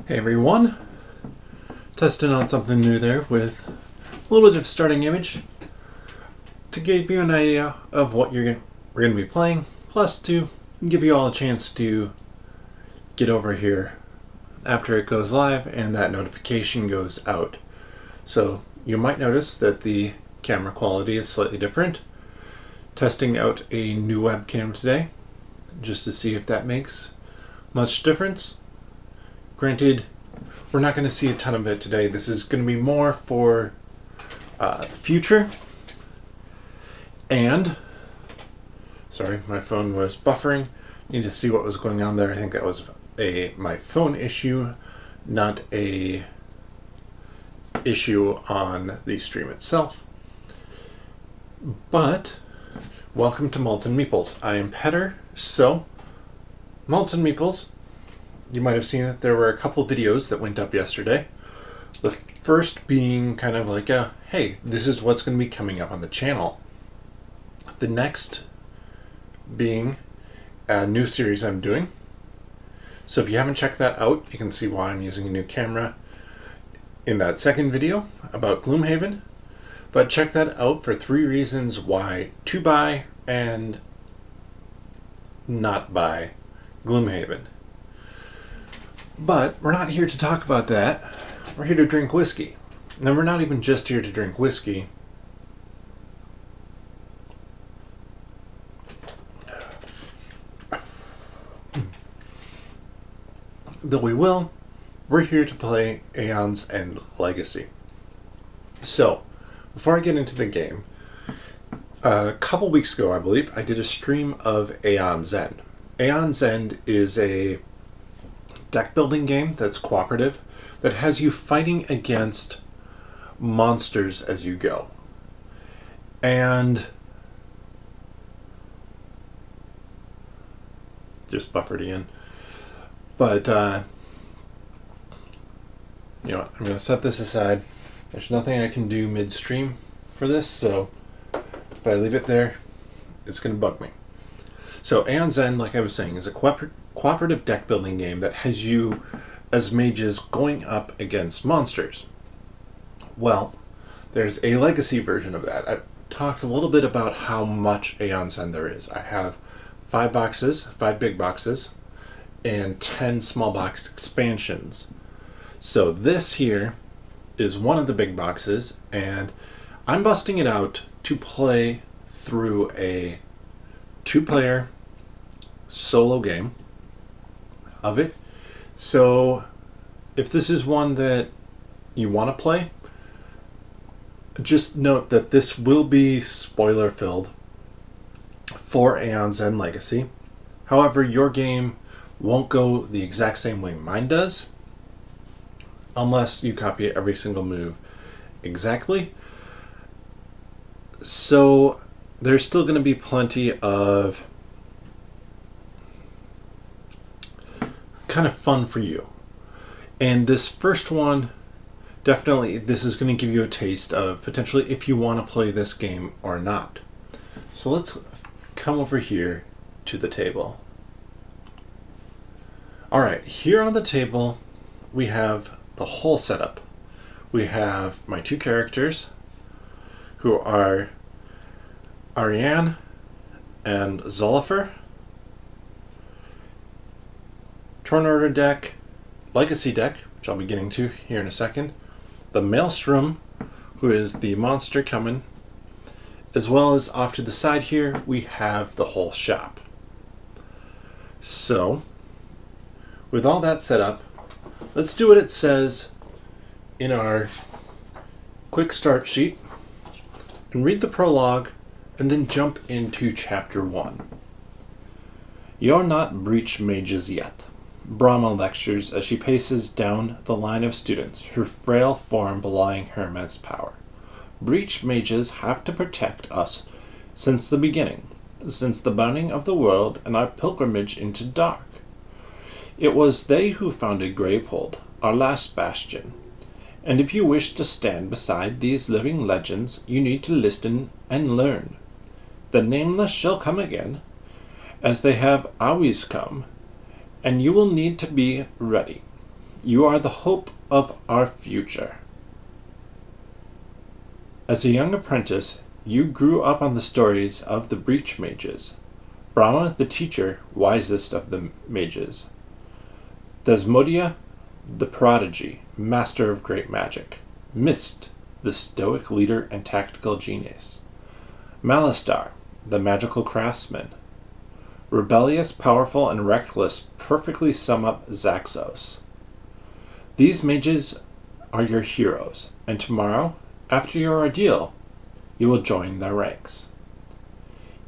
Hey everyone, testing on something new there with a little bit of starting image to give you an idea of what we're going to be playing, plus to give you all a chance to get over here after it goes live and that notification goes out. So you might notice that the camera quality is slightly different. Testing out a new webcam today just to see if that makes much difference. Granted, we're not going to see a ton of it today. This is going to be more for future. And, sorry, my phone was buffering. Need to see what was going on there. I think that was my phone issue, not a issue on the stream itself. But, welcome to Malts and Meeples. I am Petter. So, Malts and Meeples. You might have seen that there were a couple videos that went up yesterday. The first being kind of like hey, this is what's going to be coming up on the channel. The next being a new series I'm doing. So if you haven't checked that out, you can see why I'm using a new camera in that second video about Gloomhaven. But check that out for 3 reasons why to buy and not buy Gloomhaven. But we're not here to talk about that. We're here to drink whiskey. And we're not even just here to drink whiskey. Though we're here to play Aeon's End Legacy. So, before I get into the game, a couple weeks ago, I believe, I did a stream of Aeon's End. Aeon's End is a deck building game that's cooperative, that has you fighting against monsters as you go. And just buffered again. But you know what, I'm going to set this aside. There's nothing I can do midstream for this, so if I leave it there, it's going to bug me. So Aeon's End, like I was saying, is a cooperative deck building game that has you as mages going up against monsters. Well, there's a legacy version of that. I've talked a little bit about how much Aeon's End there is. I have 5 boxes, 5 big boxes, and 10 small box expansions. So this here is one of the big boxes, and I'm busting it out to play through a 2-player solo game of it. So if this is one that you want to play, just note that this will be spoiler filled for Aeon's End Legacy. However, your game won't go the exact same way mine does, unless you copy every single move exactly. So there's still going to be plenty of kind of fun for you. And this first one, definitely, this is going to give you a taste of potentially if you want to play this game or not. So let's come over here to the table. Alright, here on the table we have the whole setup. We have my 2 characters who are Aeon and Zolifer. Turn order deck, legacy deck, which I'll be getting to here in a second. The Maelstrom, who is the monster coming, as well as off to the side here we have the whole shop. So, with all that set up, let's do what it says in our quick start sheet and read the prologue and then jump into chapter 1. You're not breach mages yet. Brahma lectures as she paces down the line of students, her frail form belying her immense power. Breach mages have to protect us since the beginning, since the burning of the world and our pilgrimage into dark. It was they who founded Gravehold, our last bastion. And if you wish to stand beside these living legends, you need to listen and learn. The nameless shall come again, as they have always come, and you will need to be ready. You are the hope of our future. As a young apprentice, you grew up on the stories of the breach mages. Brahma, the teacher, wisest of the mages. Desmodia, the prodigy, master of great magic. Mist, the stoic leader and tactical genius. Malistar, the magical craftsman. Rebellious, powerful, and reckless perfectly sum up Zaxos. These mages are your heroes, and tomorrow, after your ordeal, you will join their ranks.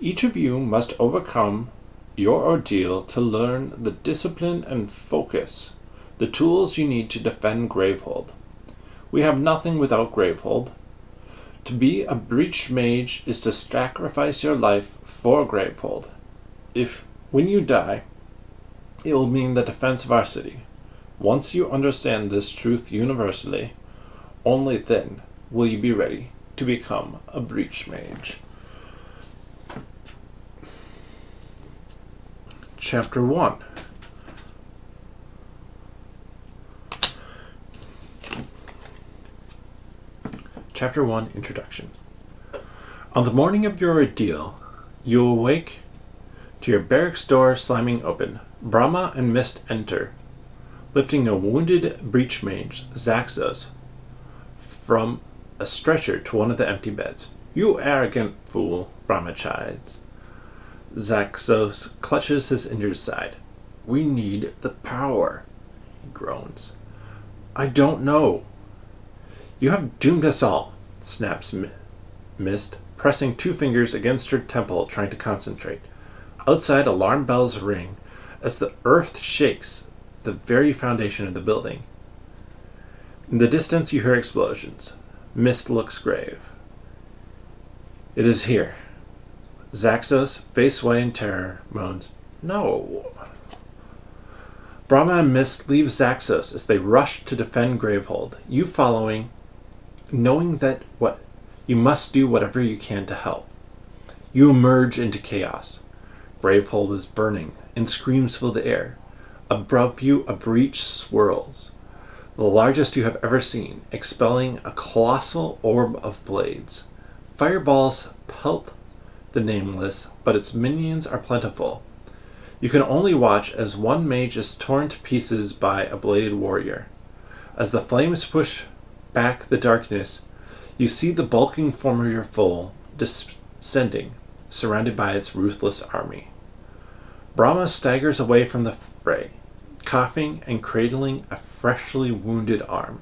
Each of you must overcome your ordeal to learn the discipline and focus, the tools you need to defend Gravehold. We have nothing without Gravehold. To be a breach mage is to sacrifice your life for Gravehold. When you die, it will mean the defense of our city. Once you understand this truth universally, only then will you be ready to become a breach mage. Chapter 1. Chapter 1, Introduction. On the morning of your ordeal, you awake to your barracks door slamming open. Brahma and Mist enter, lifting a wounded breach mage, Zaxos, from a stretcher to one of the empty beds. You arrogant fool, Brahma chides. Zaxos clutches his injured side. We need the power, he groans. I don't know. You have doomed us all, snaps Mist, pressing 2 fingers against her temple, trying to concentrate. Outside, alarm bells ring as the earth shakes the very foundation of the building. In the distance, you hear explosions. Mist looks grave. It is here. Zaxos, face white in terror, moans, No. Brahma and Mist leave Zaxos as they rush to defend Gravehold, you following, knowing that you must do whatever you can to help. You emerge into chaos. Gravehold is burning, and screams fill the air. Above you, a breach swirls, the largest you have ever seen, expelling a colossal orb of blades. Fireballs pelt the Nameless, but its minions are plentiful. You can only watch as one mage is torn to pieces by a bladed warrior. As the flames push back the darkness, you see the bulking form of your foe descending, surrounded by its ruthless army. Brahma staggers away from the fray, coughing and cradling a freshly wounded arm.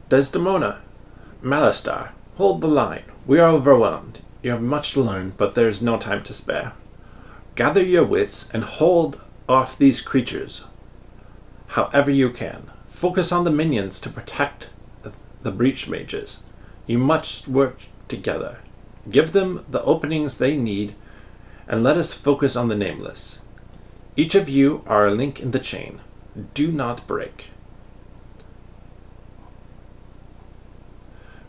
Desdemona, Malistar, hold the line. We are overwhelmed. You have much to learn, but there is no time to spare. Gather your wits and hold off these creatures however you can. Focus on the minions to protect the breach mages. You must work together. Give them the openings they need, and let us focus on the Nameless. Each of you are a link in the chain. Do not break.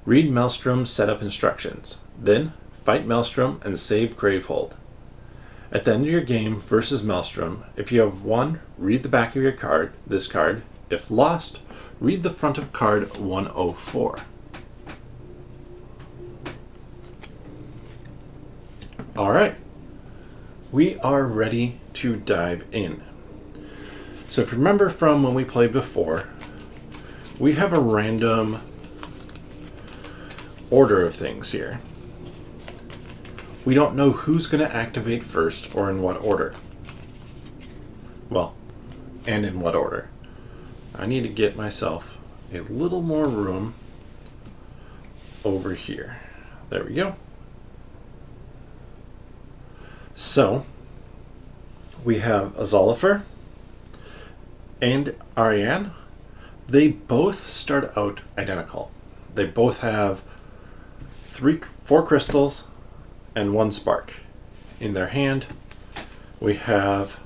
Read Maelstrom's setup instructions. Then, fight Maelstrom and save Gravehold. At the end of your game versus Maelstrom, if you have won, read the back of your card, this card. If lost, read the front of card 104. Alright, we are ready to dive in. So if you remember from when we played before, we have a random order of things here. We don't know who's going to activate first or in what order. Well, and in what order. I need to get myself a little more room over here. There we go. So, we have Azolifer and Aeon. They both start out identical. They both have 4 crystals and 1 spark. In their hand, we have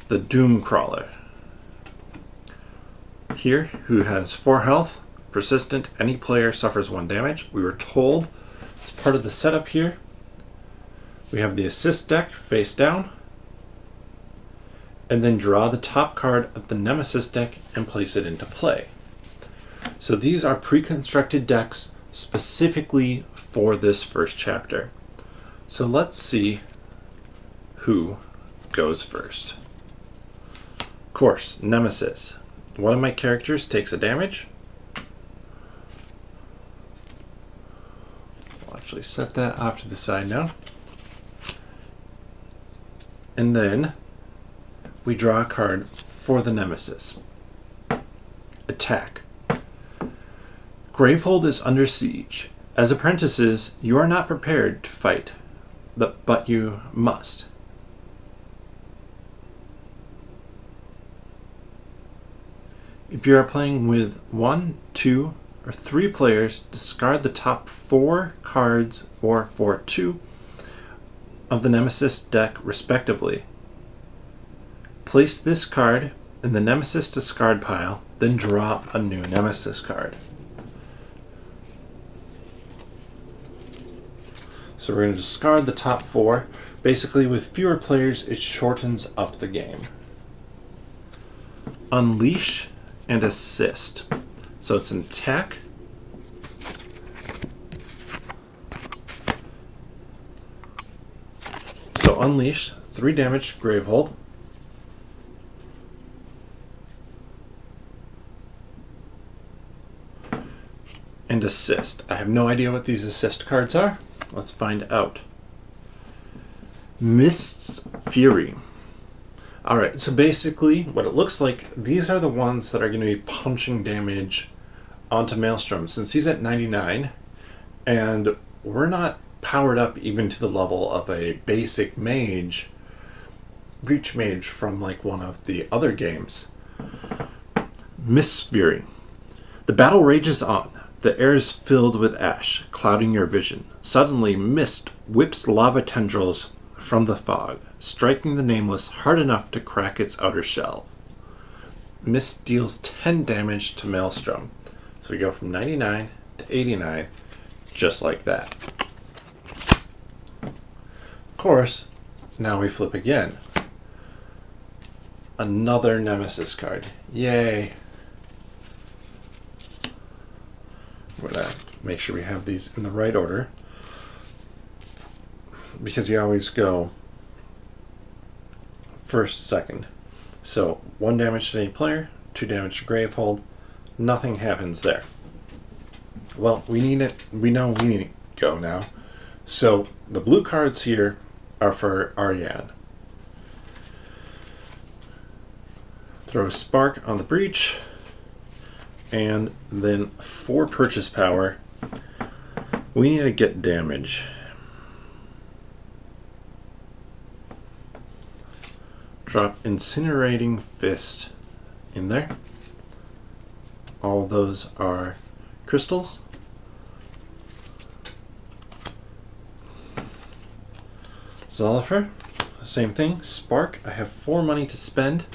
the Doom Crawler. here who has 4 health. Persistent, any player suffers 1 damage. We were told as part of the setup here, we have the assist deck face down, and then draw the top card of the Nemesis deck and place it into play. So these are pre-constructed decks specifically for this first chapter. So let's see who goes first. Of course, Nemesis. One of my characters takes a damage. I'll actually set that off to the side now. And then we draw a card for the Nemesis. Attack. Gravehold is under siege. As apprentices, you are not prepared to fight, but you must. If you are playing with 1, 2, or 3 players, discard the top 4 cards for 2 of the Nemesis deck respectively. Place this card in the Nemesis discard pile, then draw a new Nemesis card. So we're going to discard the top 4. Basically, with fewer players, it shortens up the game. Unleash and assist. So it's an attack. So unleash, 3 damage to Gravehold. And assist. I have no idea what these assist cards are. Let's find out. Mist's Fury. Alright, so basically what it looks like, these are the ones that are going to be punching damage onto Maelstrom. Since he's at 99, and we're not powered up even to the level of a basic mage, Breach Mage from like one of the other games. Mist's Fury. The battle rages on. The air is filled with ash, clouding your vision. Suddenly, mist whips lava tendrils from the fog, striking the Nameless hard enough to crack its outer shell. Mist deals 10 damage to Maelstrom. So we go from 99 to 89, just like that. Of course, now we flip again. Another Nemesis card. Yay! We're going to make sure we have these in the right order, because you always go first, second. So 1 damage to any player, 2 damage to Gravehold. Nothing happens there. Well, we need it. We know we need to go now. So the blue cards here are for Aeon. Throw a Spark on the Breach, and then 4 purchase power. We need to get damage. Drop Incinerating Fist in there. All of those are crystals. Zolifer, same thing. Spark, I have 4 money to spend.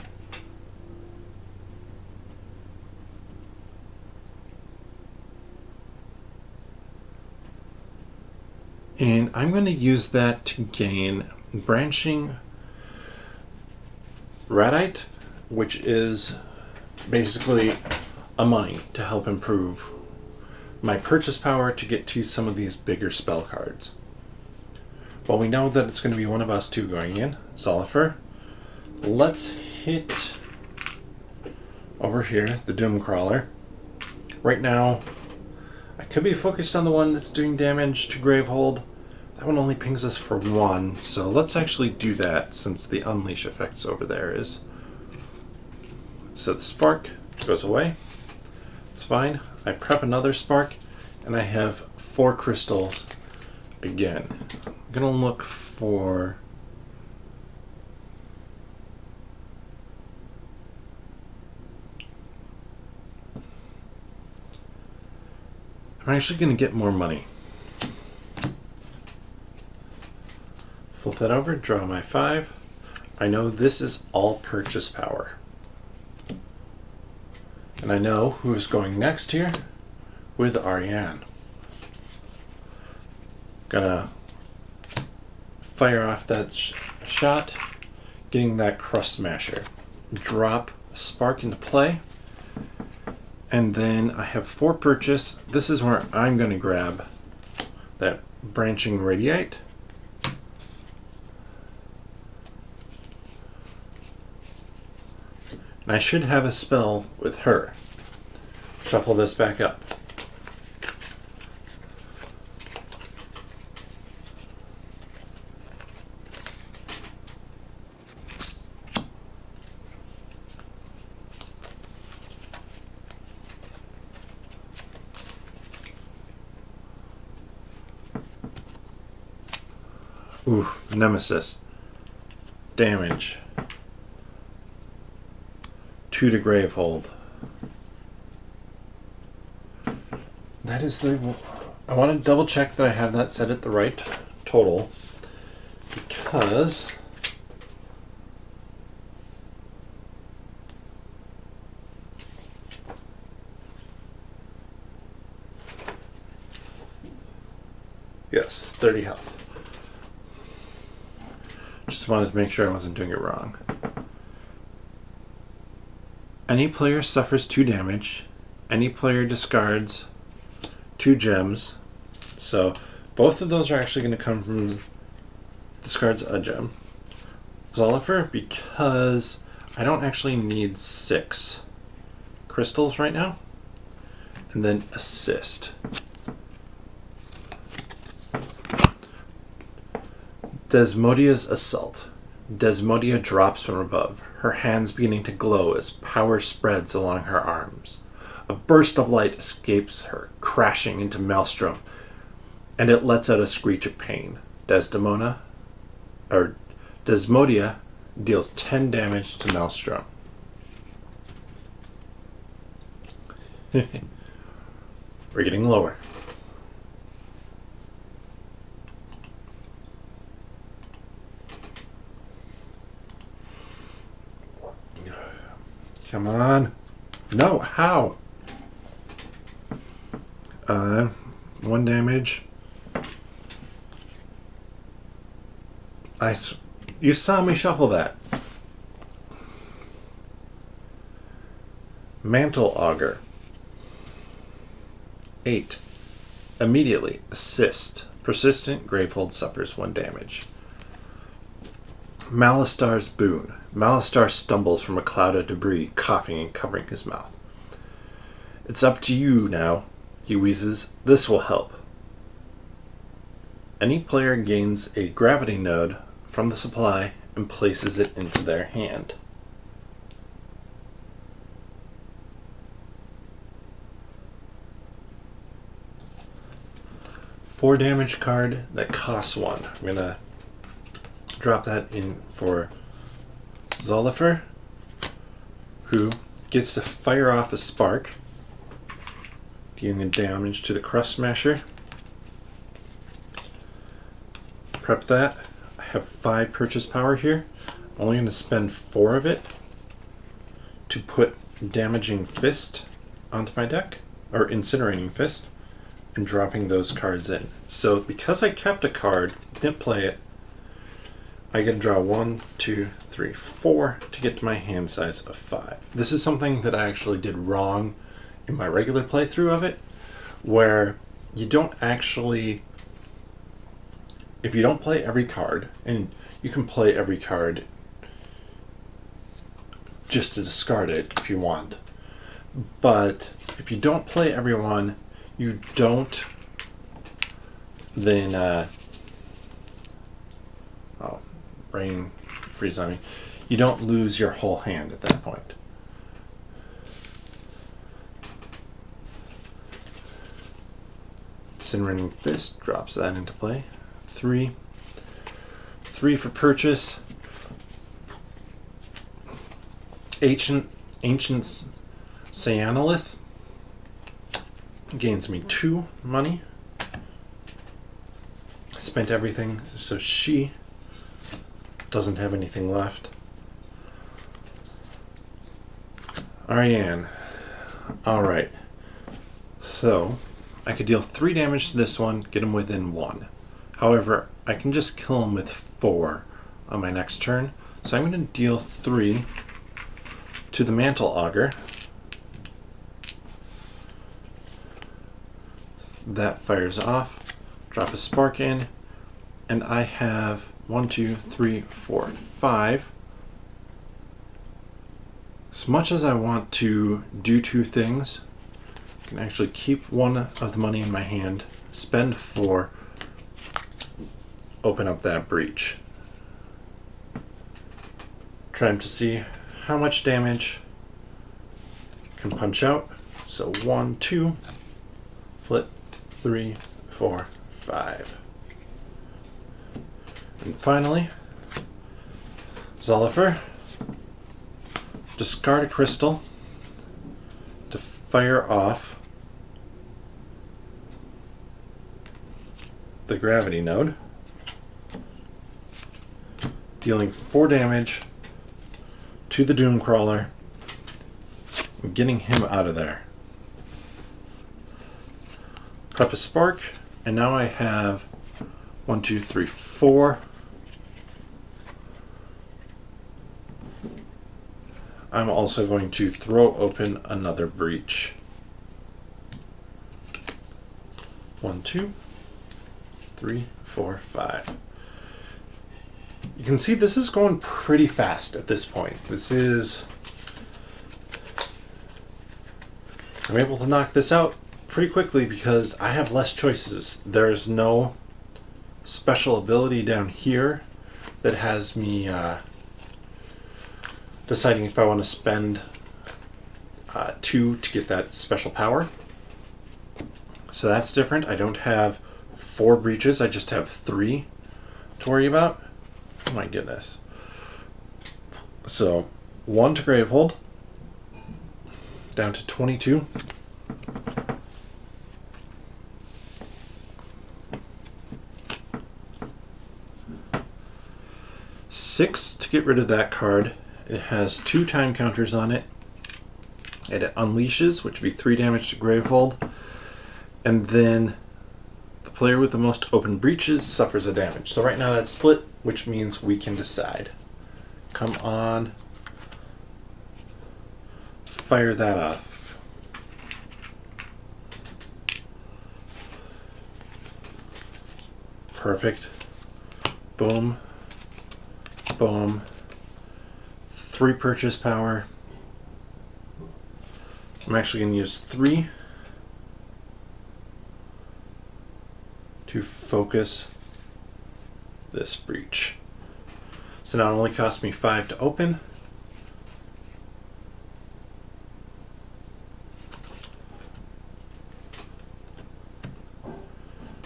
And I'm going to use that to gain Branching Radite, which is basically a money to help improve my purchase power to get to some of these bigger spell cards. Well, we know that it's going to be one of us 2 going in. Zolifer. Let's hit over here, the Doomcrawler. Right now, I could be focused on the one that's doing damage to Gravehold. That one only pings us for 1, so let's actually do that since the Unleash effects over there is. So the Spark goes away. It's fine. I prep another Spark, and I have 4 crystals again. I'm going to look for... I'm actually going to get more money. Flip that over, draw my 5. I know this is all purchase power. And And I know who's going next here with Aeon. Gonna fire off that shot, getting that Crust Smasher. Drop Spark into play. And then I have 4 purchase. This is where I'm going to grab that Branching Radiate. And I should have a spell with her. Shuffle this back up. Oof, Nemesis. Damage. 2 to Gravehold. That is the... I want to double check that I have that set at the right total. Because... yes, 30 health. Just wanted to make sure I wasn't doing it wrong. Any player suffers 2 damage. Any player discards 2 gems. So both of those are actually going to come from discards a gem. Zolifer, because I don't actually need 6 crystals right now. And then assist. Desmodia's Assault. Desmodia drops from above, her hands beginning to glow as power spreads along her arms. A burst of light escapes her, crashing into Maelstrom, and it lets out a screech of pain. Desmodia deals 10 damage to Maelstrom. We're getting lower. Come on. No, how? 1 damage. You saw me shuffle that. Mantle Augur. 8. Immediately. Assist. Persistent Gravehold suffers 1 damage. Malistar's Boon. Malistar stumbles from a cloud of debris, coughing and covering his mouth. It's up to you now, he wheezes. This will help. Any player gains a gravity node from the supply and places it into their hand. Four damage card that costs 1. I'm going to drop that in for Zolifer, who gets to fire off a spark, dealing damage to the Crust Smasher. Prep that. I have 5 purchase power here. I'm only going to spend 4 of it to put Damaging Fist onto my deck, or Incinerating Fist, and dropping those cards in. So because I kept a card, didn't play it, I get to draw 1, 2, 3, 4 to get to my hand size of 5. This is something that I actually did wrong in my regular playthrough of it, where you don't actually, if you don't play every card, and you can play every card just to discard it if you want, but if you don't play every one, you don't then brain freeze on me. You don't lose your whole hand at that point. Incinerating Fist drops that into play. 3 for purchase. Ancient Cyanolith gains me 2 money. Spent everything, so she doesn't have anything left. Aeon. Alright. So, I could deal 3 damage to this one, get him within 1. However, I can just kill him with 4 on my next turn. So I'm going to deal 3 to the Mantle Augur. That fires off. Drop a spark in. And I have 1, 2, 3, 4, 5. As much as I want to do 2 things, I can actually keep 1 of the money in my hand, spend 4, open up that breach. Trying to see how much damage I can punch out. So 1, 2, flip, 3, 4, 5. And finally, Zolifer, discard a crystal to fire off the gravity node, dealing 4 damage to the Doomcrawler, and getting him out of there. Prep a spark, and now I have 1, 2, 3, 4. I'm also going to throw open another breach. 1, 2, 3, 4, 5. You can see this is going pretty fast at this point. I'm able to knock this out pretty quickly because I have less choices. There's no special ability down here that has me deciding if I want to spend 2 to get that special power. So that's different. I don't have 4 breaches, I just have 3 to worry about. Oh my goodness. So 1 to Gravehold, down to 22. Six to get rid of that card. It has 2 time counters on it. And it unleashes, which would be 3 damage to Gravehold. And then the player with the most open breaches suffers a damage. So right now that's split, which means we can decide. Come on. Fire that off. Perfect. Boom. Boom. 3 purchase power. I'm actually going to use 3 to focus this breach. So now it only costs me 5 to open.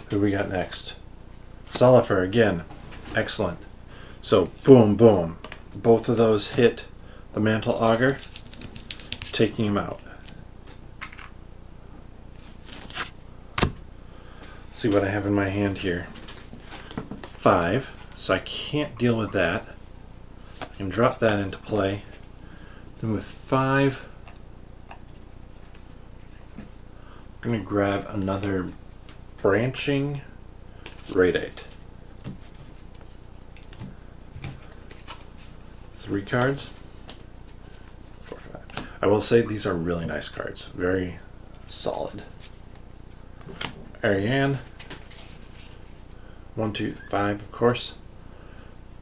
Who we got next? Zolifer again. Excellent. So boom, boom. Both of those hit the Mantle Augur, taking him out. Let's see what I have in my hand here. 5, so I can't deal with that. I can drop that into play. Then with 5, I'm going to grab another branching Radiate. 3 cards. 4, 5. I will say these are really nice cards. Very solid. Aeon. 1, 2, 5, of course.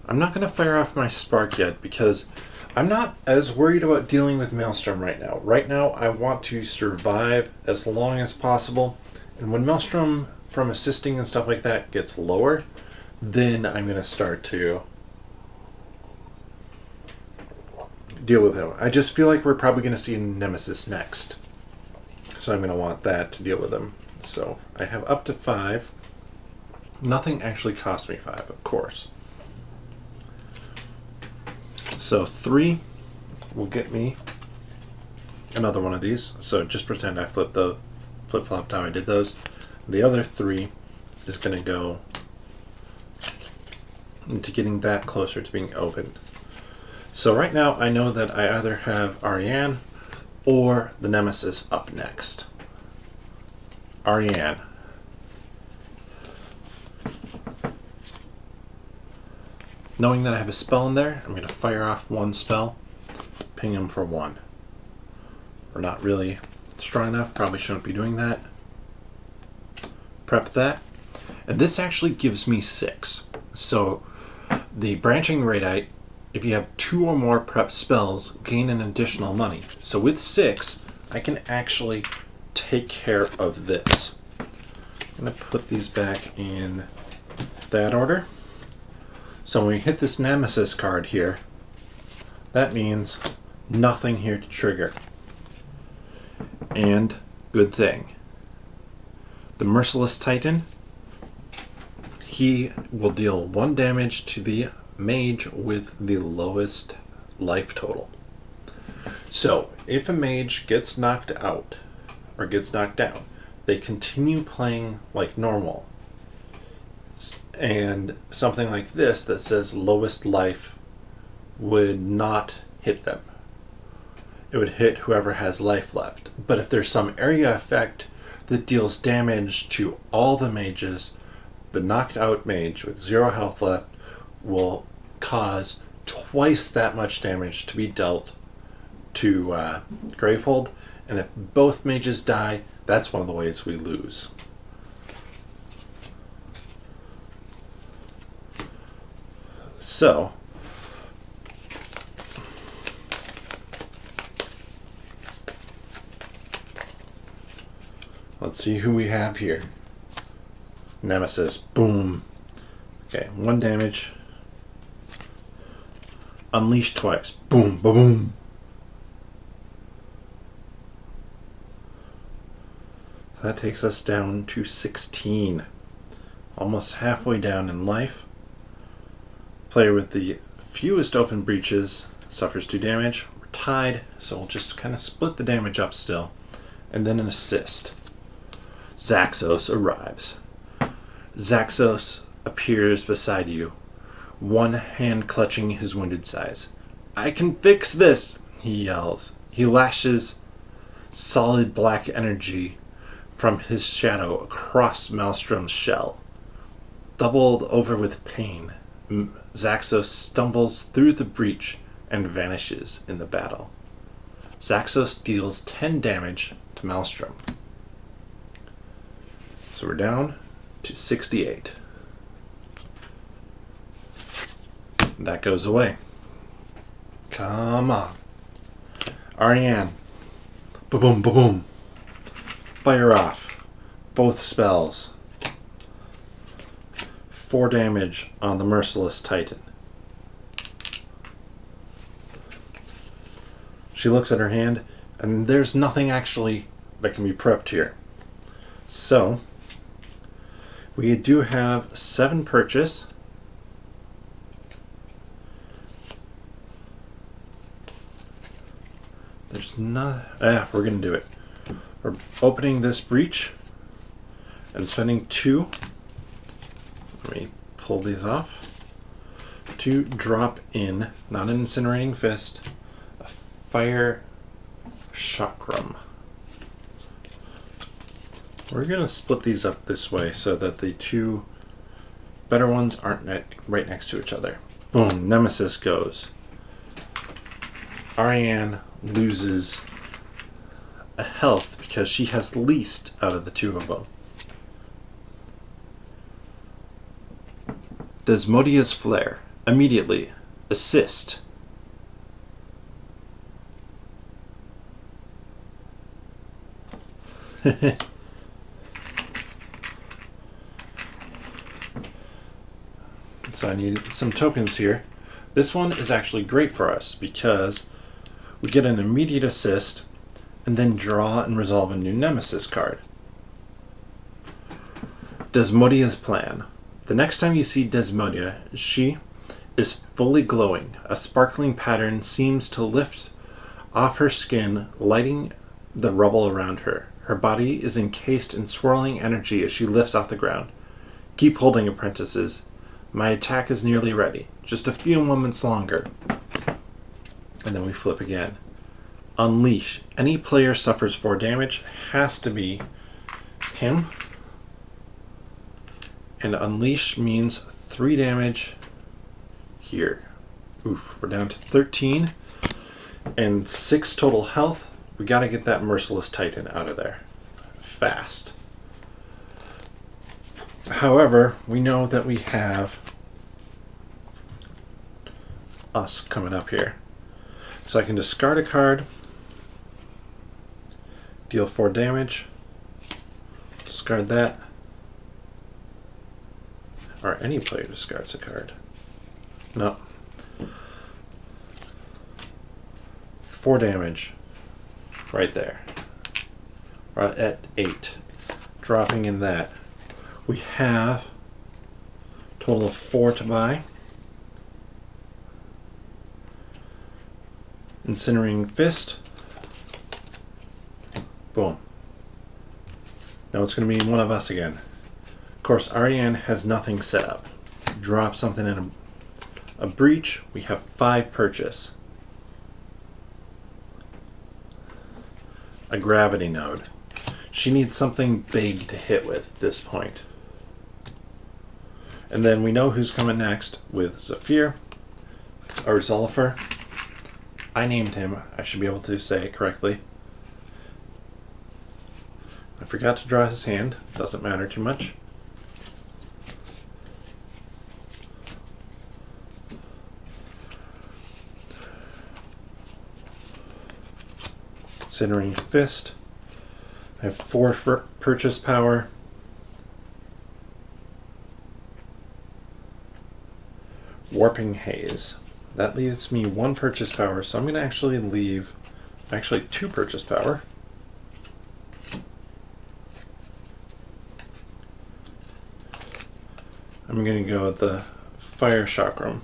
I'm not going to fire off my spark yet because I'm not as worried about dealing with Maelstrom right now. Right now, I want to survive as long as possible. And when Maelstrom from assisting and stuff like that gets lower, then I'm going to start to deal with him. I just feel like we're probably going to see Nemesis next. So I'm going to want that to deal with him. So I have up to 5. Nothing actually cost me 5, of course. So 3 will get me another one of these. So just pretend I flip-flopped how I did those. The other 3 is going to go into getting that closer to being opened. So right now I know that I either have Ariane or the Nemesis up next. Aeon. Knowing that I have a spell in there, I'm going to fire off one spell, ping him for 1. We're not really strong enough, probably shouldn't be doing that. Prep that. And this actually gives me 6. So the branching radite, if you have 2 or more prep spells, gain an additional money. So with 6, I can actually take care of this. I'm going to put these back in that order. So when we hit this Nemesis card here, that means nothing here to trigger. And good thing. The Merciless Titan, he will deal 1 damage to the mage with the lowest life total. So if a mage gets knocked out or gets knocked down, they continue playing like normal. And something like this that says lowest life would not hit them. It would hit whoever has life left. But if there's some area effect that deals damage to all the mages, the knocked out mage with 0 health left will cause twice that much damage to be dealt to Gravehold. And if both mages die, that's one of the ways we lose. So, let's see who we have here. Nemesis, boom. Okay, 1 damage. Unleash twice, boom, boom, boom. That takes us down to 16. Almost halfway down in life. Player with the fewest open breaches suffers 2 damage. We're tied, so we'll just kind of split the damage up still. And then an assist. Zaxos arrives. Zaxos appears beside you, one hand clutching his wounded size. "I can fix this," he yells. He lashes solid black energy from his shadow across Maelstrom's shell. Doubled over with pain, Zaxos stumbles through the breach and vanishes in the battle. Zaxos deals 10 damage to Maelstrom. So we're down to 68. That goes away. Come on. Aeon. Ba-boom, ba-boom. Fire off. Both spells. 4 damage on the Merciless Titan. She looks at her hand, and there's nothing actually that can be prepped here. So, we do have 7 purchase. There's not... we're going to do it. We're opening this breach and spending 2. Let me pull these off. To drop in, not an Incinerating Fist, a Fire Chakram. We're going to split these up this way so that the 2 better ones aren't right next to each other. Boom, Nemesis goes. Aeon loses a health because she has least out of the 2 of them. Desmodia's Flare. Immediately. Assist. So I need some tokens here. This one is actually great for us because we get an immediate assist and then draw and resolve a new Nemesis card. Desmodia's Plan. The next time you see Desmodia, she is fully glowing. A sparkling pattern seems to lift off her skin, lighting the rubble around her. Her body is encased in swirling energy as she lifts off the ground. Keep holding, apprentices. My attack is nearly ready. Just a few moments longer. And then we flip again. Unleash. Any player suffers 4 damage. Has to be him. And unleash means 3 damage here. Oof, we're down to 13 and 6 total health. We got to get that Merciless Titan out of there fast. However, we know that we have us coming up here. So I can discard a card, deal 4 damage, discard that. Or any player discards a card. No. 4 damage. Right there. Right at 8. Dropping in that. We have a total of 4 to buy. Incinerating Fist. Boom. Now it's going to be one of us again. Of course, Aeon has nothing set up. Drop something in a breach. We have 5 purchase. A gravity node. She needs something big to hit with at this point. And then we know who's coming next with Zephyr or Zolifer. I named him. I should be able to say it correctly. I forgot to draw his hand. Doesn't matter too much. Incinerating Fist. I have 4 for purchase power. Warping Haze. That leaves me 1 purchase power, so I'm going to actually leave 2 purchase power. I'm going to go with the Fire Chakram.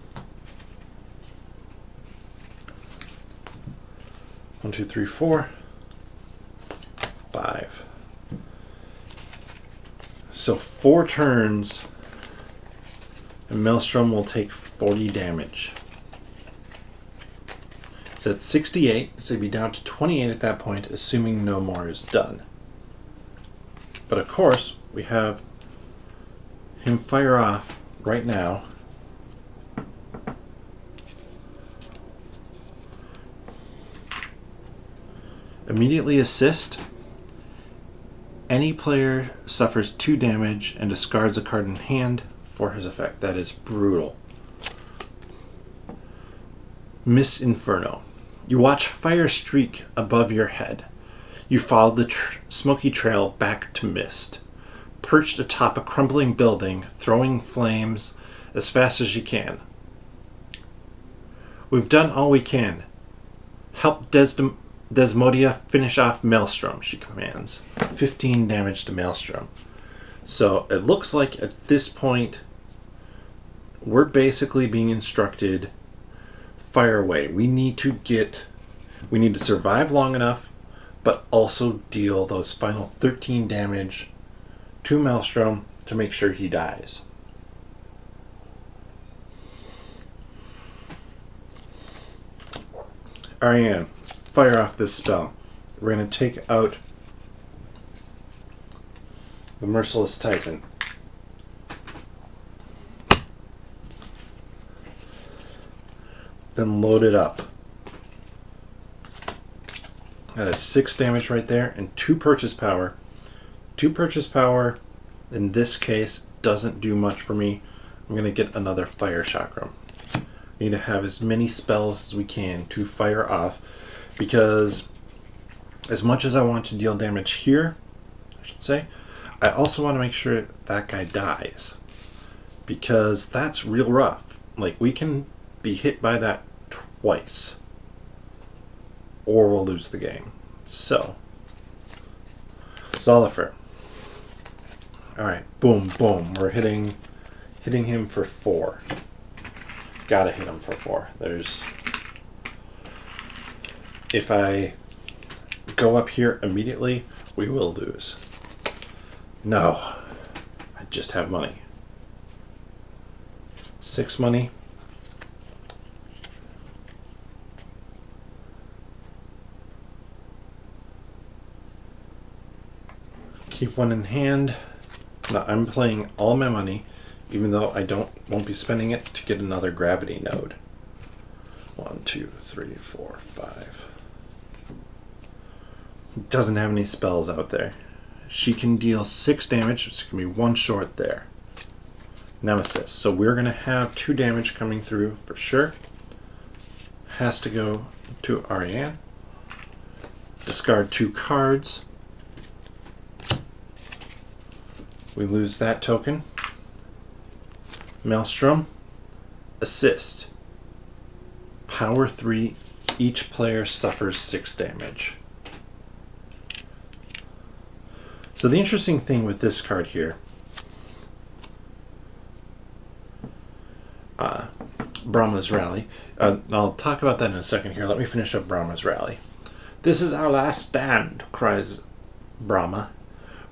1, 2, 3, 4, 5. So 4 turns, and Maelstrom will take 40 damage. It's at 68, so he'd be down to 28 at that point, assuming no more is done. But of course, we have him fire off right now. Immediately assist. Any player suffers 2 damage and discards a card in hand for his effect. That is brutal. Mist Inferno. You watch fire streak above your head. You follow the smoky trail back to Mist. Perched atop a crumbling building, throwing flames as fast as you can. We've done all we can. Help Desmodia finish off Maelstrom, she commands. 15 damage to Maelstrom. So it looks like at this point we're basically being instructed, fire away. We need to survive long enough, but also deal those final 13 damage to Maelstrom to make sure he dies. Aeon, fire off this spell. We're going to take out the Merciless Titan. Then load it up. That is 6 damage right there and 2 purchase power. 2 purchase power in this case doesn't do much for me. I'm going to get another Fire Chakram. We need to have as many spells as we can to fire off, because as much as I want to deal damage here, I should say, I also want to make sure that guy dies, because that's real rough. Like, we can be hit by that twice or we'll lose the game. So Zolifer. Alright, boom, boom. We're hitting him for 4. Gotta hit him for 4. If I go up here immediately, we will lose. No. I just have money. 6 money. Keep one in hand. Now I'm playing all my money, even though I won't be spending it to get another gravity node. 1, 2, 3, 4, 5. Doesn't have any spells out there. She can deal 6 damage, which can be 1 short there. Nemesis. So we're going to have 2 damage coming through for sure. Has to go to Aeon. Discard 2 cards. We lose that token. Maelstrom. Assist. Power 3. Each player suffers 6 damage. So the interesting thing with this card here, Brahma's Rally. I'll talk about that in a second here. Let me finish up Brahma's Rally. This is our last stand, cries Brahma.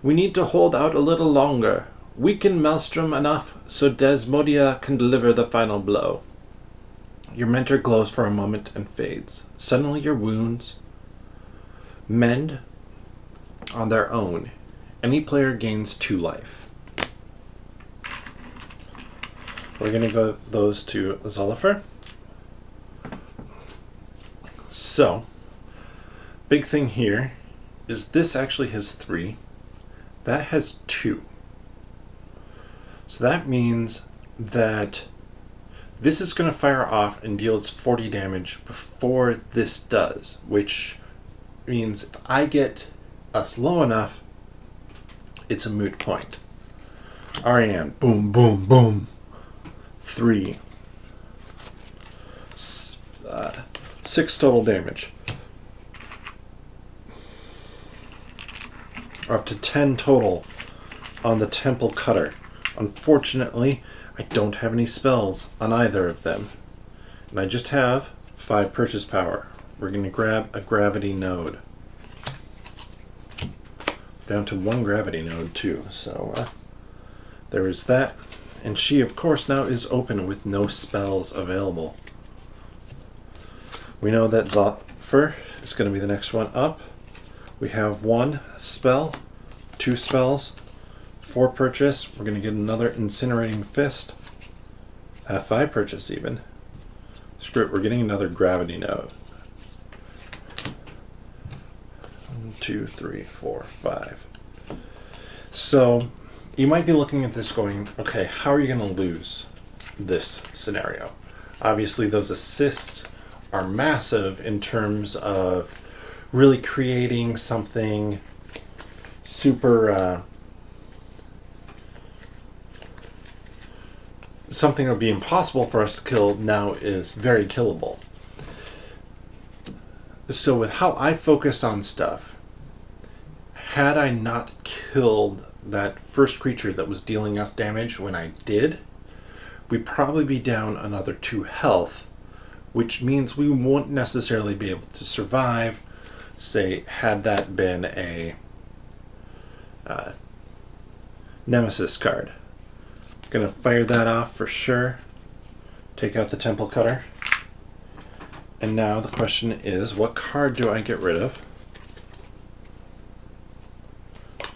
We need to hold out a little longer. Weaken Maelstrom enough so Desmodia can deliver the final blow. Your mentor glows for a moment and fades. Suddenly your wounds mend on their own. Any player gains 2 life. We're going to give those to Zolifer. So, big thing here is this actually has 3. That has 2. So that means that this is going to fire off and deal its 40 damage before this does, which means if I get us low enough, it's a moot point. Aeon, boom, boom, boom. 3. 6 total damage. Or up to 10 total on the Temple Cutter. Unfortunately, I don't have any spells on either of them. And I just have 5 purchase power. We're going to grab a gravity node. Down to 1 gravity node too, so there is that. And she, of course, now is open with no spells available. We know that Zolifer is going to be the next one up. We have 1 spell, 2 spells, 4 purchase. We're going to get another Incinerating Fist. 5 purchase even. Screw it, we're getting another gravity node. 1, 2, 3, 4, 5. So you might be looking at this going, okay, how are you going to lose this scenario? Obviously those assists are massive in terms of really creating something super something that would be impossible for us to kill now is very killable. So with how I focused on stuff, had I not killed that first creature that was dealing us damage when I did, we'd probably be down another 2 health, which means we won't necessarily be able to survive, say, had that been a Nemesis card. Gonna fire that off for sure. Take out the Temple Cutter. And now the question is, what card do I get rid of?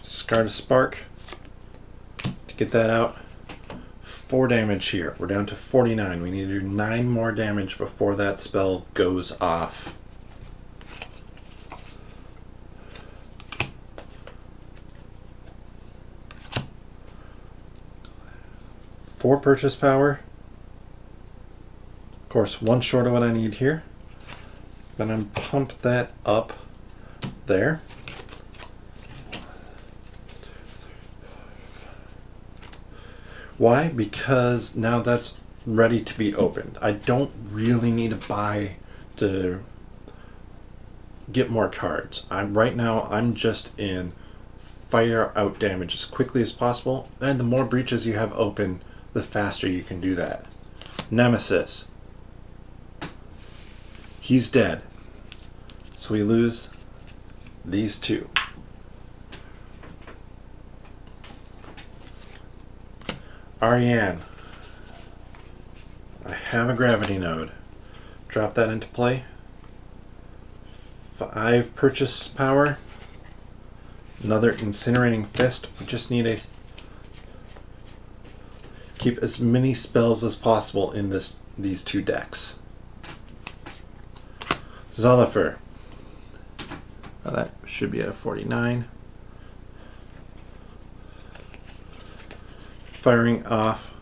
Discard a Spark. To get that out. 4 damage here. We're down to 49. We need to do 9 more damage before that spell goes off. Four purchase power. Of course, 1 short of what I need here. Gonna pump that up there. Why? Because now that's ready to be opened. I don't really need to buy to get more cards. Right now I'm just in fire out damage as quickly as possible, and the more breaches you have open, the faster you can do that. Nemesis. He's dead. So we lose these 2. Aeon. I have a gravity node. Drop that into play. 5 purchase power. Another incinerating fist. We just need to keep as many spells as possible in these two decks. Zolifer. Now that should be at 49. Firing off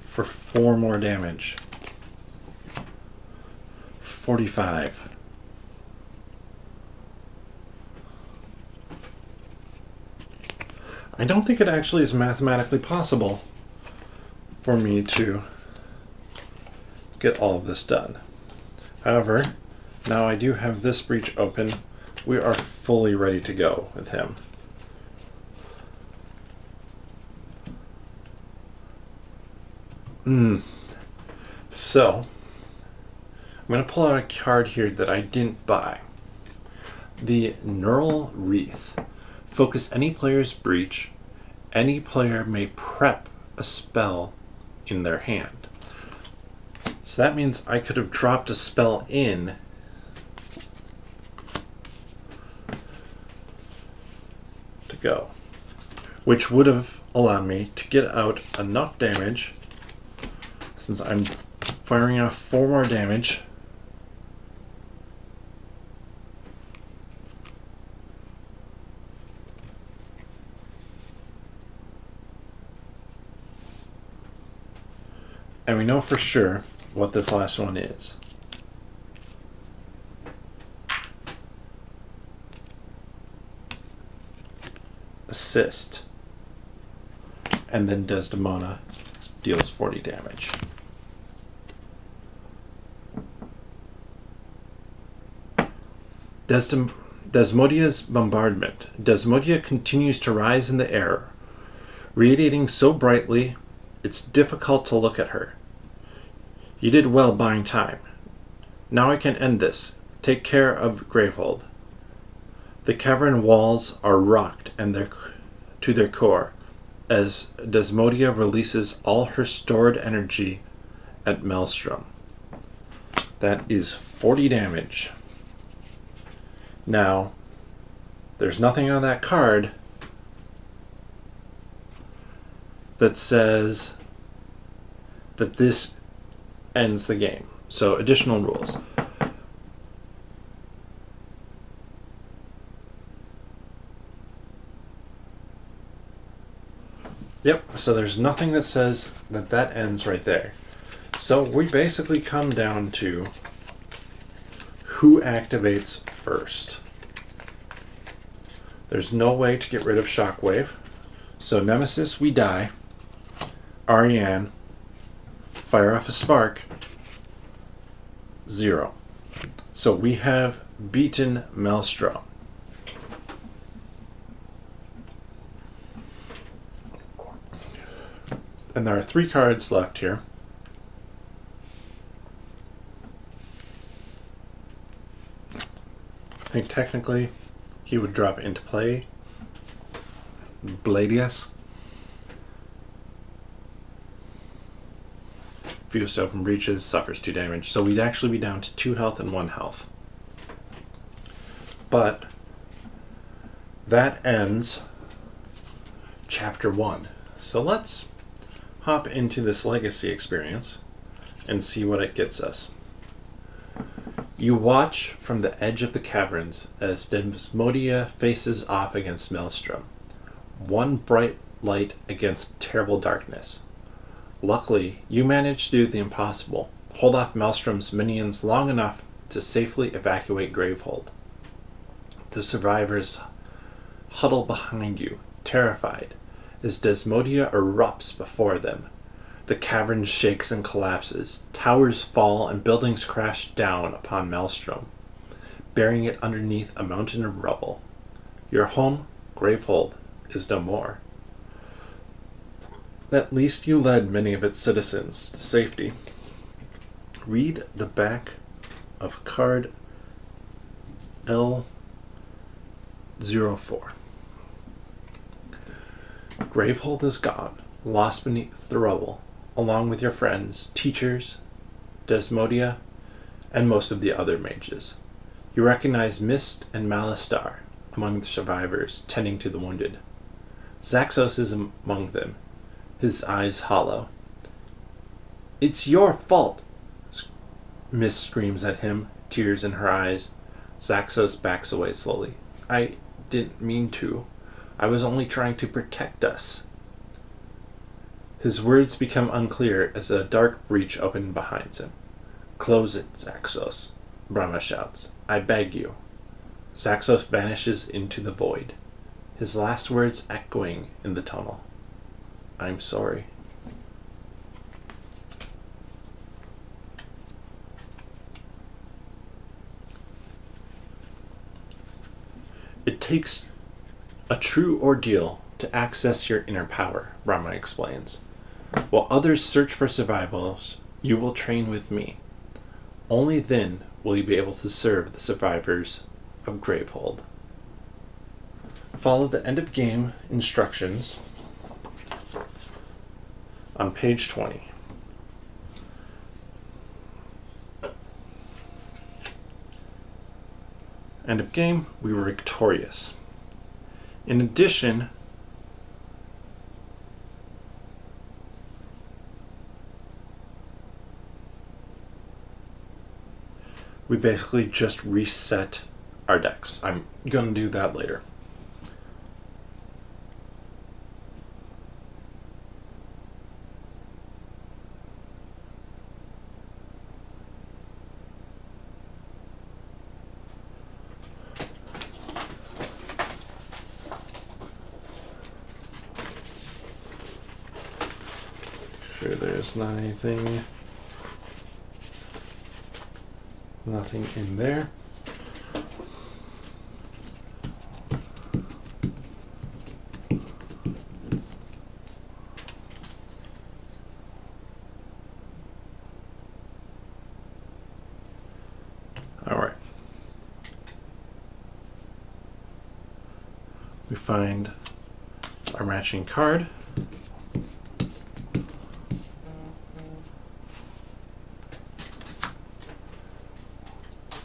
for 4 more damage. 45. I don't think it actually is mathematically possible for me to get all of this done. However, now I do have this breach open. We are fully ready to go with him. So, I'm going to pull out a card here that I didn't buy. The Neural Wreath. Focus any player's breach. Any player may prep a spell in their hand. So that means I could have dropped a spell in to go, which would have allowed me to get out enough damage, since I'm firing off 4 more damage. And we know for sure what this last one is. Assist. And then Desdemona deals 40 damage. Desmodia's bombardment. Desmodia continues to rise in the air, radiating so brightly it's difficult to look at her. You did well buying time. Now I can end this. Take care of Gravehold. The cavern walls are rocked to their core as Desmodia releases all her stored energy at Maelstrom. That is 40 damage. Now, there's nothing on that card that says that this ends the game. So, additional rules. Yep, so there's nothing that says that that ends right there. So we basically come down to who activates first. There's no way to get rid of Shockwave. So Nemesis, we die. Aeon, fire off a spark. 0. So we have beaten Maelstrom. And there are 3 cards left here. I think technically he would drop into play. Bladius. Fused open breaches, suffers 2 damage. So we'd actually be down to 2 health and 1 health. But that ends chapter 1. So let's hop into this legacy experience and see what it gets us. You watch from the edge of the caverns as Desmodia faces off against Maelstrom. One bright light against terrible darkness. Luckily, you manage to do the impossible. Hold off Maelstrom's minions long enough to safely evacuate Gravehold. The survivors huddle behind you, terrified, as Desmodia erupts before them. The cavern shakes and collapses. Towers fall and buildings crash down upon Maelstrom, burying it underneath a mountain of rubble. Your home, Gravehold, is no more. At least you led many of its citizens to safety. Read the back of card L04. Gravehold is gone, lost beneath the rubble, along with your friends, teachers, Desmodia, and most of the other mages. You recognize Mist and Malistar, among the survivors, tending to the wounded. Zaxos is among them, his eyes hollow. "It's your fault!" Miss screams at him, tears in her eyes. Zaxos backs away slowly. "I didn't mean to. I was only trying to protect us." His words become unclear as a dark breach opens behind him. "Close it, Zaxos," Brahma shouts. "I beg you." Zaxos vanishes into the void, his last words echoing in the tunnel. "I'm sorry." It takes a true ordeal to access your inner power, Brahma explains. While others search for survivals, you will train with me. Only then will you be able to serve the survivors of Gravehold. Follow the end of game instructions on page 20. End of game, we were victorious. In addition, we basically just reset our decks. I'm going to do that later. Sure there's not anything, nothing in there. All right. We find our matching card.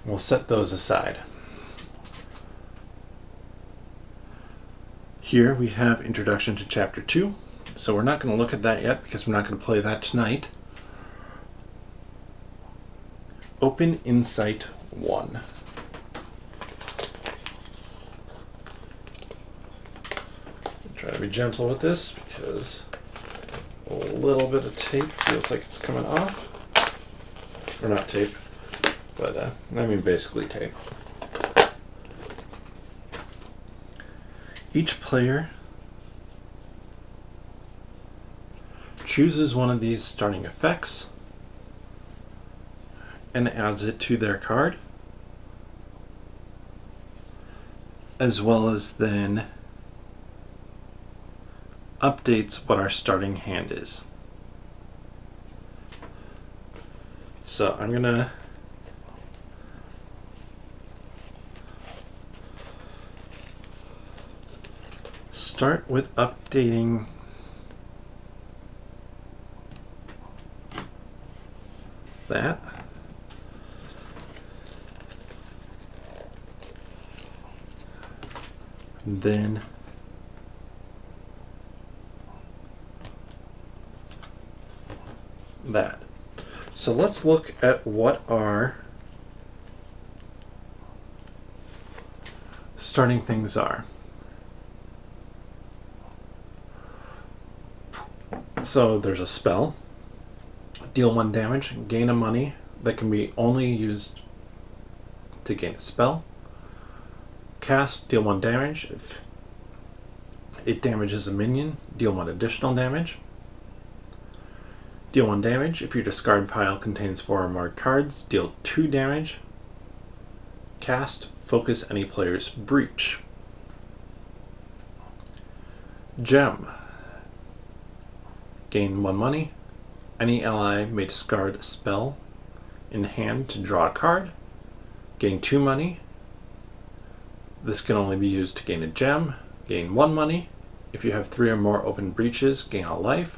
We'll set those aside. Here we have Introduction to Chapter 2, so we're not going to look at that yet because we're not going to play that tonight. Open Insight 1. Try to be gentle with this because a little bit of tape feels like it's coming off. Or not tape. But, I mean basically tape. Each player chooses one of these starting effects and adds it to their card, as well as then updates what our starting hand is. So I'm going to start with updating that. And then that. So let's look at what our starting things are. So there's a spell, deal 1 damage, gain a money that can be only used to gain a spell. Cast, deal 1 damage. If it damages a minion, deal 1 additional damage. Deal 1 damage. If your discard pile contains 4 or more cards, deal 2 damage. Cast, focus any player's breach. Gem. Gain 1 money. Any ally may discard a spell in hand to draw a card. Gain 2 money. This can only be used to gain a gem. Gain 1 money. If you have 3 or more open breaches, gain a life.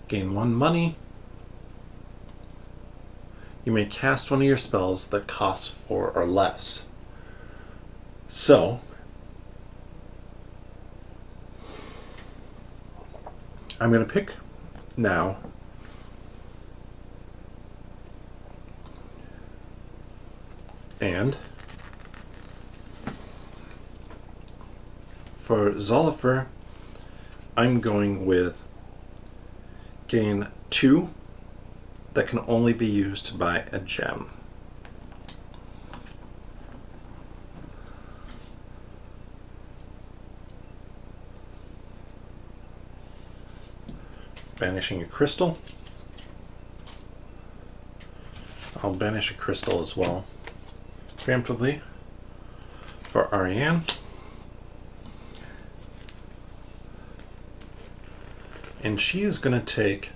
Gain 1 money. You may cast one of your spells that costs 4 or less. So, I'm going to pick now and for Zolifer, I'm going with gain 2 that can only be used to buy a gem. Banishing a crystal. I'll banish a crystal as well, preemptively, for Aeon. And she's going to take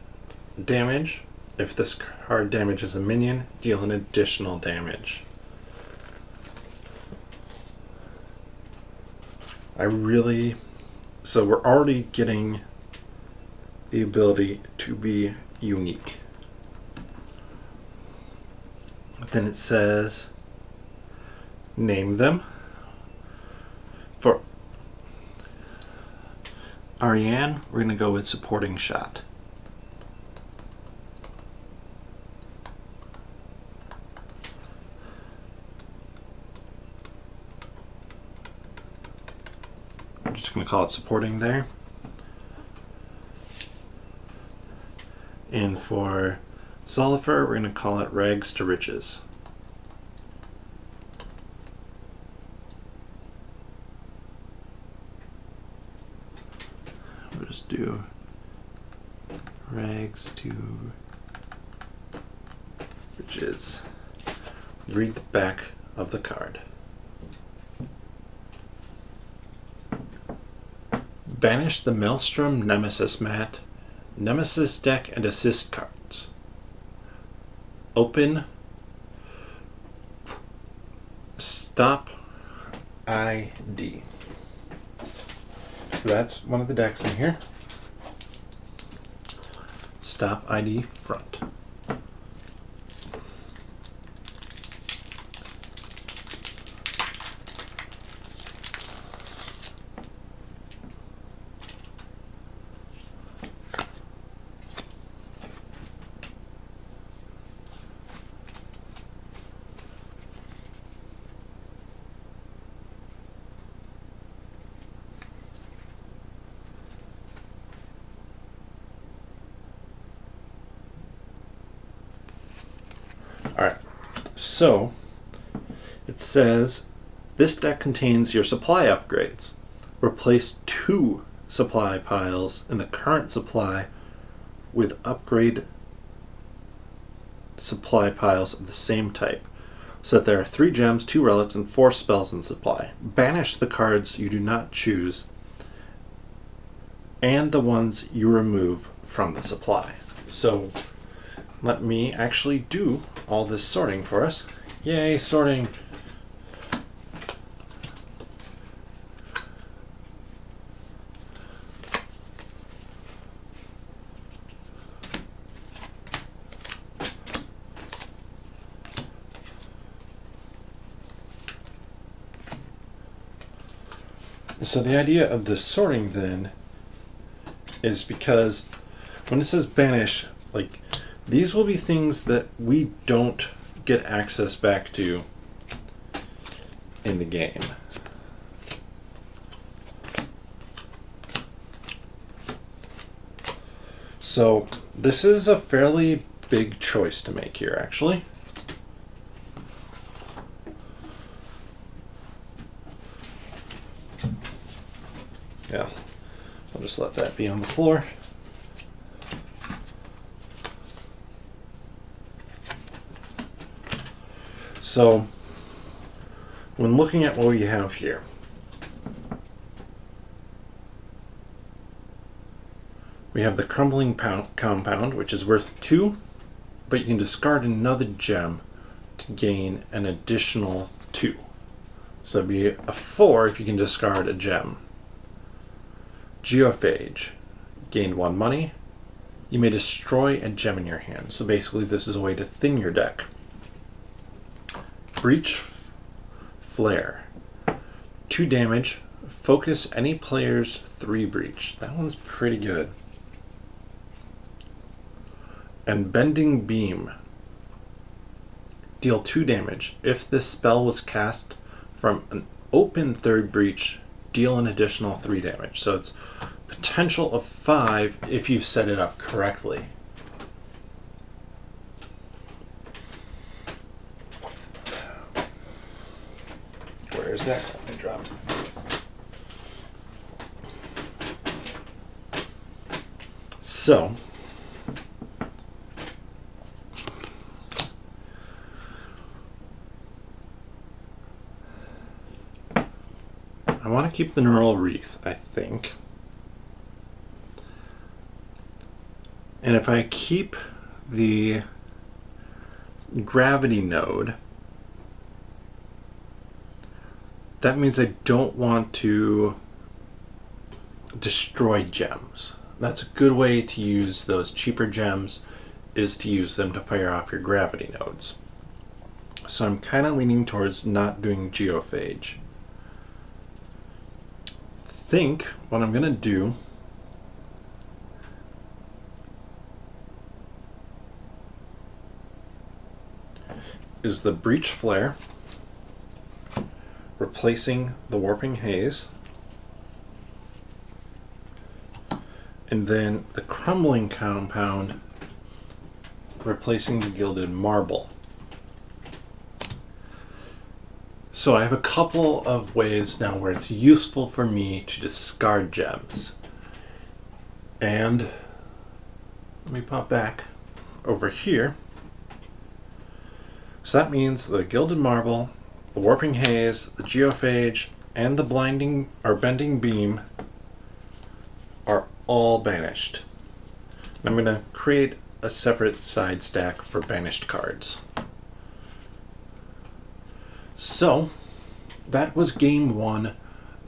damage. If this card damages a minion, deal an additional damage. So we're already getting the ability to be unique. Then it says, name them. For Aeon, we're going to go with supporting shot. I'm just going to call it supporting there. And for Zolifer, we're going to call it rags to riches. We'll just do rags to riches. Read the back of the card. Banish the Maelstrom Nemesis mat, Nemesis deck, and assist cards. Open Stop ID. So that's one of the decks in here. Stop ID front. Alright, so it says this deck contains your supply upgrades. Replace 2 supply piles in the current supply with upgrade supply piles of the same type, so that there are 3 gems, 2 relics, and 4 spells in supply. Banish the cards you do not choose and the ones you remove from the supply. So let me actually do all this sorting for us. Yay, sorting! So the idea of this sorting then is because when it says banish, like, these will be things that we don't get access back to in the game. So this is a fairly big choice to make here, actually. Yeah, I'll just let that be on the floor. So, when looking at what we have here, we have the Crumbling Compound, which is worth 2, but you can discard another gem to gain an additional 2. So it'd be a 4 if you can discard a gem. Geophage, gain 1 money. You may destroy a gem in your hand. So basically this is a way to thin your deck. Breach Flare, 2 damage. Focus any player's 3 breach. That one's pretty good. and Bending Beam. Deal 2 damage. If this spell was cast from an open third breach, deal an additional 3 damage. So it's potential of 5 if you set it up correctly. Where is that going to drop? So, I want to keep the Neural Wreath, I think. And if I keep the Gravity Node, that means I don't want to destroy gems. That's a good way to use those cheaper gems, is to use them to fire off your Gravity Nodes. So I'm kind of leaning towards not doing Geophage. Think what I'm going to do is the Breach Flare, replacing the Warping Haze, and then the Crumbling Compound, replacing the Gilded Marble. So I have a couple of ways now where it's useful for me to discard gems. And let me pop back over here. So that means the Gilded Marble, the Warping Haze, the Geophage, and the Blinding or Bending Beam are all banished. I'm going to create a separate side stack for banished cards. So, that was game 1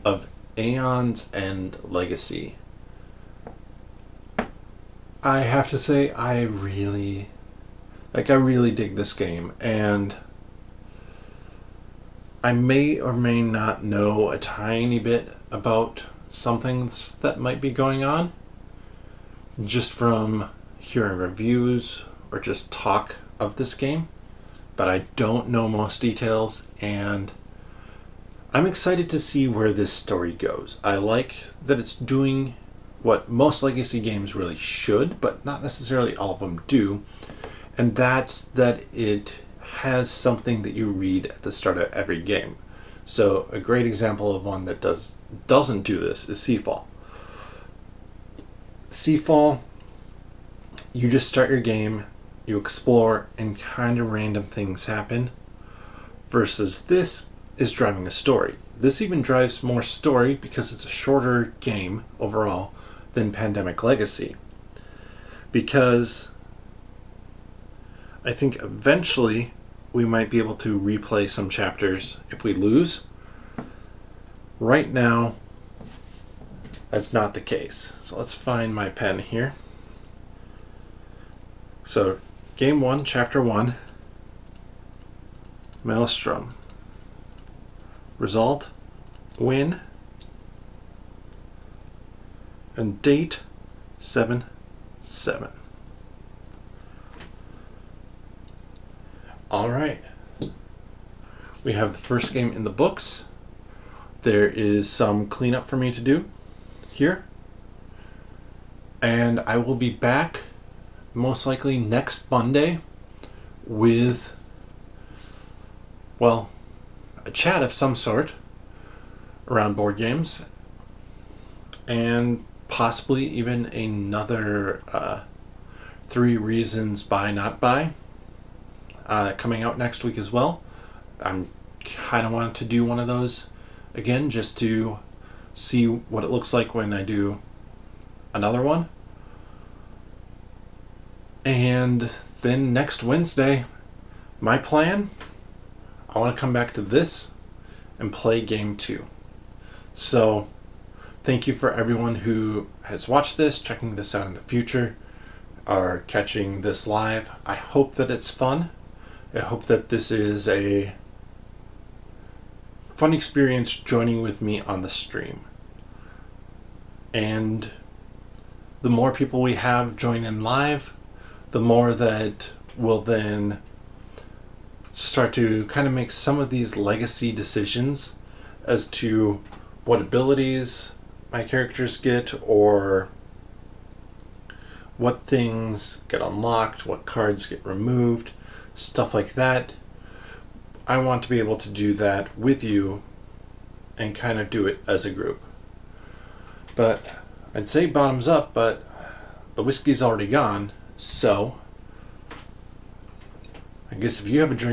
of Aeon's End Legacy. I have to say, I really dig this game, and I may or may not know a tiny bit about some things that might be going on, just from hearing reviews or just talk of this game. But I don't know most details, and I'm excited to see where this story goes. I like that it's doing what most Legacy games really should, but not necessarily all of them do, and that's that it has something that you read at the start of every game. So a great example of one that doesn't do this is Seafall. Seafall, you just start your game, you explore, and kind of random things happen, versus this is driving a story. This even drives more story because it's a shorter game overall than Pandemic Legacy. Because I think eventually we might be able to replay some chapters if we lose. Right now, that's not the case. So let's find my pen here. So, Game 1, Chapter 1, Maelstrom. Result, win, and date 7/7. Alright. We have the first game in the books. There is some cleanup for me to do here. And I will be back most likely next Monday with, well, a chat of some sort around board games, and possibly even another 3 Reasons Buy Not Buy coming out next week as well. I'm kind of wanting to do one of those again, just to see what it looks like when I do another one. And then next Wednesday, my plan, I want to come back to this and play game 2. So thank you for everyone who has watched this, checking this out in the future, or catching this live. I hope that it's fun. I hope that this is a fun experience joining with me on the stream. And the more people we have join in live, the more that we'll then start to kind of make some of these legacy decisions as to what abilities my characters get, or what things get unlocked, what cards get removed, stuff like that. I want to be able to do that with you and kind of do it as a group. But I'd say bottoms up, but the whiskey's already gone, so I guess if you have a drink